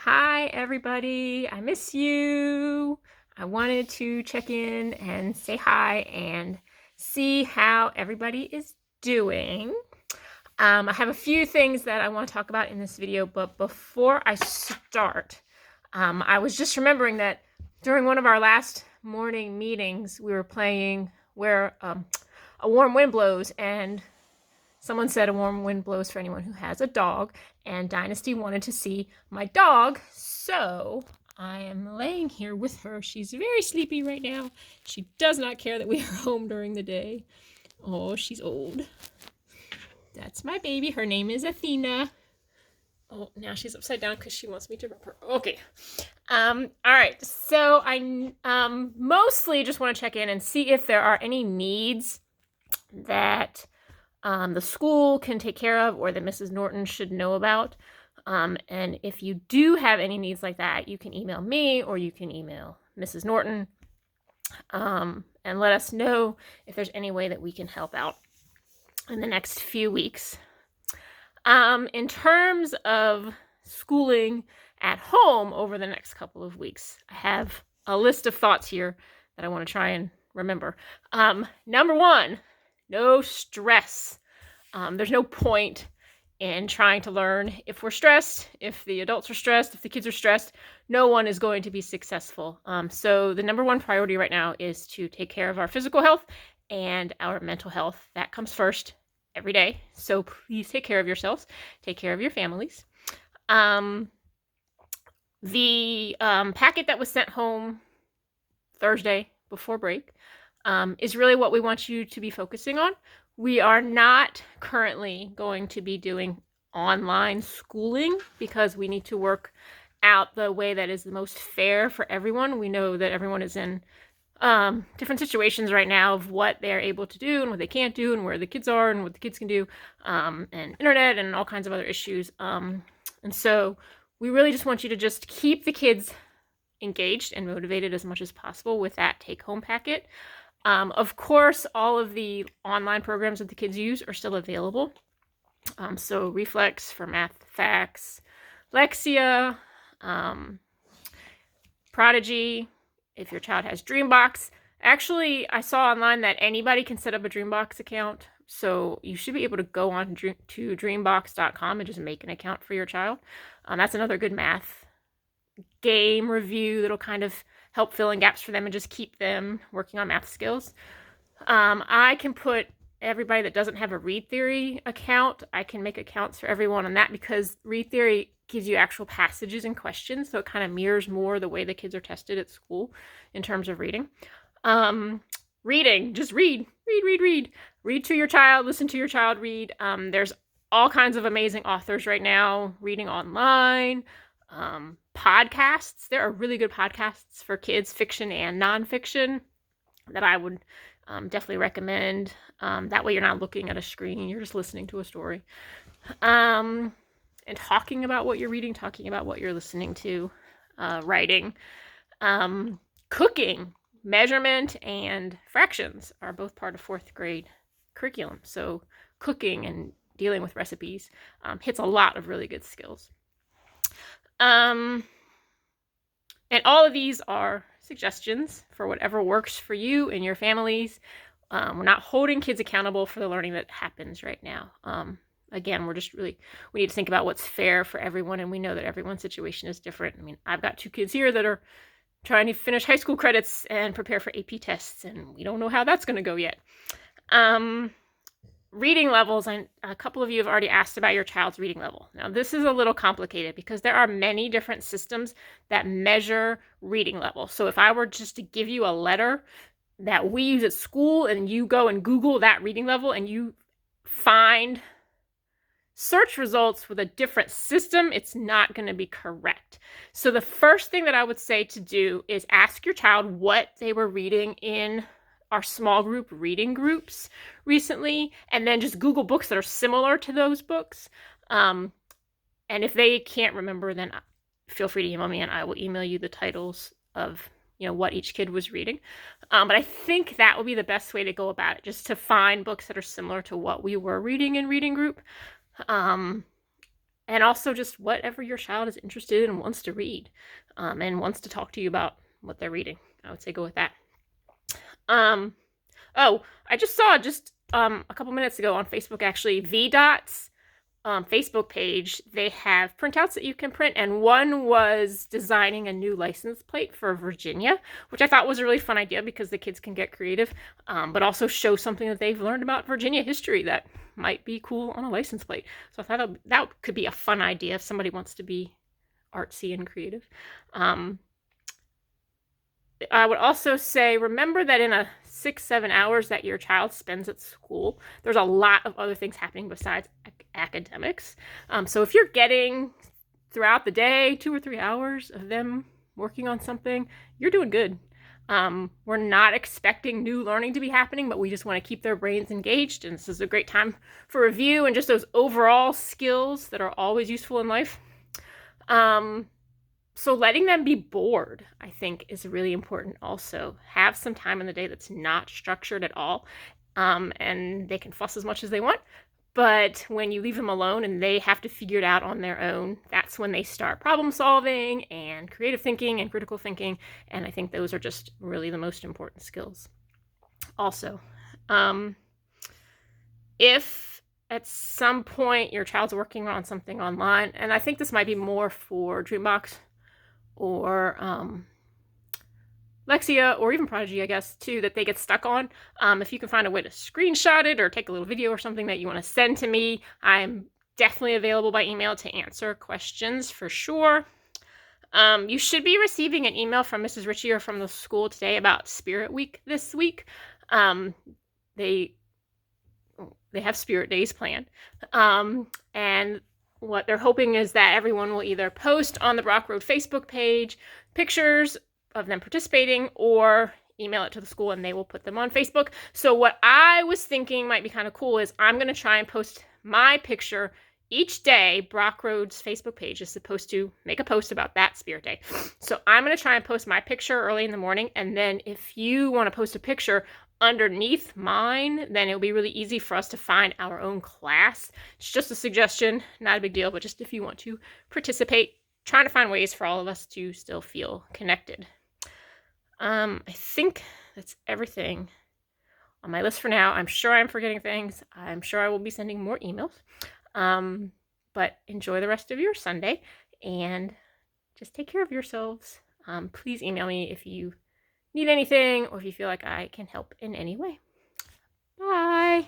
Hi, everybody. I miss you. I wanted to check in and say hi and see how everybody is doing. I have a few things that I want to talk about in this video, but before I start, I was just remembering that during one of our last morning meetings, we were playing Where a Warm Wind Blows, and someone said a warm wind blows for anyone who has a dog, and Dynasty wanted to see my dog, so I am laying here with her. She's very sleepy right now. She does not care that we are home during the day. Oh, she's old. That's my baby. Her name is Athena. Oh, now she's upside down because she wants me to rub her. Okay. All right. So I mostly just want to check in and see if there are any needs that the school can take care of or that Mrs. Norton should know about. And if you do have any needs like that, you can email me or you can email Mrs. Norton and let us know if there's any way that we can help out in the next few weeks. In terms of schooling at home over the next couple of weeks, I have a list of thoughts here that I want to try and remember. Number one, no stress. There's no point in trying to learn if we're stressed, if the adults are stressed, if the kids are stressed. No one is going to be successful. So the number one priority right now is to take care of our physical health and our mental health. That comes first every day. So please take care of yourselves. Take care of your families. The packet that was sent home Thursday before break is really what we want you to be focusing on. We are not currently going to be doing online schooling because we need to work out the way that is the most fair for everyone. We know that everyone is in different situations right now of what they're able to do and what they can't do and where the kids are and what the kids can do, and internet and all kinds of other issues. And so we really just want you to just keep the kids engaged and motivated as much as possible with that take-home packet. Of course, all of the online programs that the kids use are still available. So Reflex for Math Facts, Lexia, Prodigy, if your child has Dreambox. Actually, I saw online that anybody can set up a Dreambox account. So you should be able to go on to dreambox.com and just make an account for your child. That's another good math game review that'll kind of help fill in gaps for them and just keep them working on math skills. I can put everybody that doesn't have a Read Theory account, I can make accounts for everyone on that because Read Theory gives you actual passages and questions, so it kind of mirrors more the way the kids are tested at school in terms of reading. Reading, just read. Read to your child, listen to your child read. There's all kinds of amazing authors right now reading online. Podcasts. There are really good podcasts for kids, fiction and nonfiction, that I would definitely recommend. That way you're not looking at a screen, you're just listening to a story. And talking about what you're reading, talking about what you're listening to, writing. Cooking, measurement, and fractions are both part of 4th grade curriculum. So cooking and dealing with recipes hits a lot of really good skills. And all of these are suggestions for whatever works for you and your families. We're not holding kids accountable for the learning that happens right now. Again, we need to think about what's fair for everyone, and we know that everyone's situation is different. I mean, I've got 2 kids here that are trying to finish high school credits and prepare for AP tests, and we don't know how that's going to go yet. Reading levels, and a couple of you have already asked about your child's reading level. Now, this is a little complicated because there are many different systems that measure reading level. So if I were just to give you a letter that we use at school and you go and Google that reading level and you find search results with a different system, it's not going to be correct. So the first thing that I would say to do is ask your child what they were reading in our small group reading groups recently, and then just Google books that are similar to those books. And if they can't remember, then feel free to email me and I will email you the titles of what each kid was reading. But I think that would be the best way to go about it, just to find books that are similar to what we were reading in reading group. And also just whatever your child is interested in and wants to read, and wants to talk to you about what they're reading. I would say go with that. Oh, I just saw a couple minutes ago on Facebook, actually, VDOT's Facebook page, they have printouts that you can print, and one was designing a new license plate for Virginia, which I thought was a really fun idea because the kids can get creative, but also show something that they've learned about Virginia history that might be cool on a license plate. So I thought that could be a fun idea if somebody wants to be artsy and creative. I would also say, remember that in a 6-7 hours that your child spends at school, there's a lot of other things happening besides academics. So if you're getting throughout the day 2 or 3 hours of them working on something, you're doing good. We're not expecting new learning to be happening, but we just want to keep their brains engaged. And this is a great time for review and just those overall skills that are always useful in life. So letting them be bored, I think, is really important also. Have some time in the day that's not structured at all, and they can fuss as much as they want. But when you leave them alone and they have to figure it out on their own, that's when they start problem solving and creative thinking and critical thinking. And I think those are just really the most important skills. Also, if at some point your child's working on something online, and I think this might be more for Dreambox or Lexia, or even Prodigy, I guess, too, that they get stuck on. If you can find a way to screenshot it or take a little video or something that you want to send to me, I'm definitely available by email to answer questions for sure. You should be receiving an email from Mrs. Ritchie or from the school today about Spirit Week this week. They have Spirit Days planned. And what they're hoping is that everyone will either post on the Brock Road Facebook page pictures of them participating or email it to the school and they will put them on Facebook. So what I was thinking might be kind of cool is I'm going to try and post my picture each day. Brock Road's Facebook page is supposed to make a post about that Spirit Day. So I'm going to try and post my picture early in the morning. And then if you want to post a picture underneath mine, then it'll be really easy for us to find our own class. It's just a suggestion, not a big deal, but just if you want to participate, trying to find ways for all of us to still feel connected. I think that's everything on my list for now. I'm sure I'm forgetting things. I'm sure I will be sending more emails. But enjoy the rest of your Sunday and just take care of yourselves. Please email me if you need anything or if you feel like I can help in any way. Bye.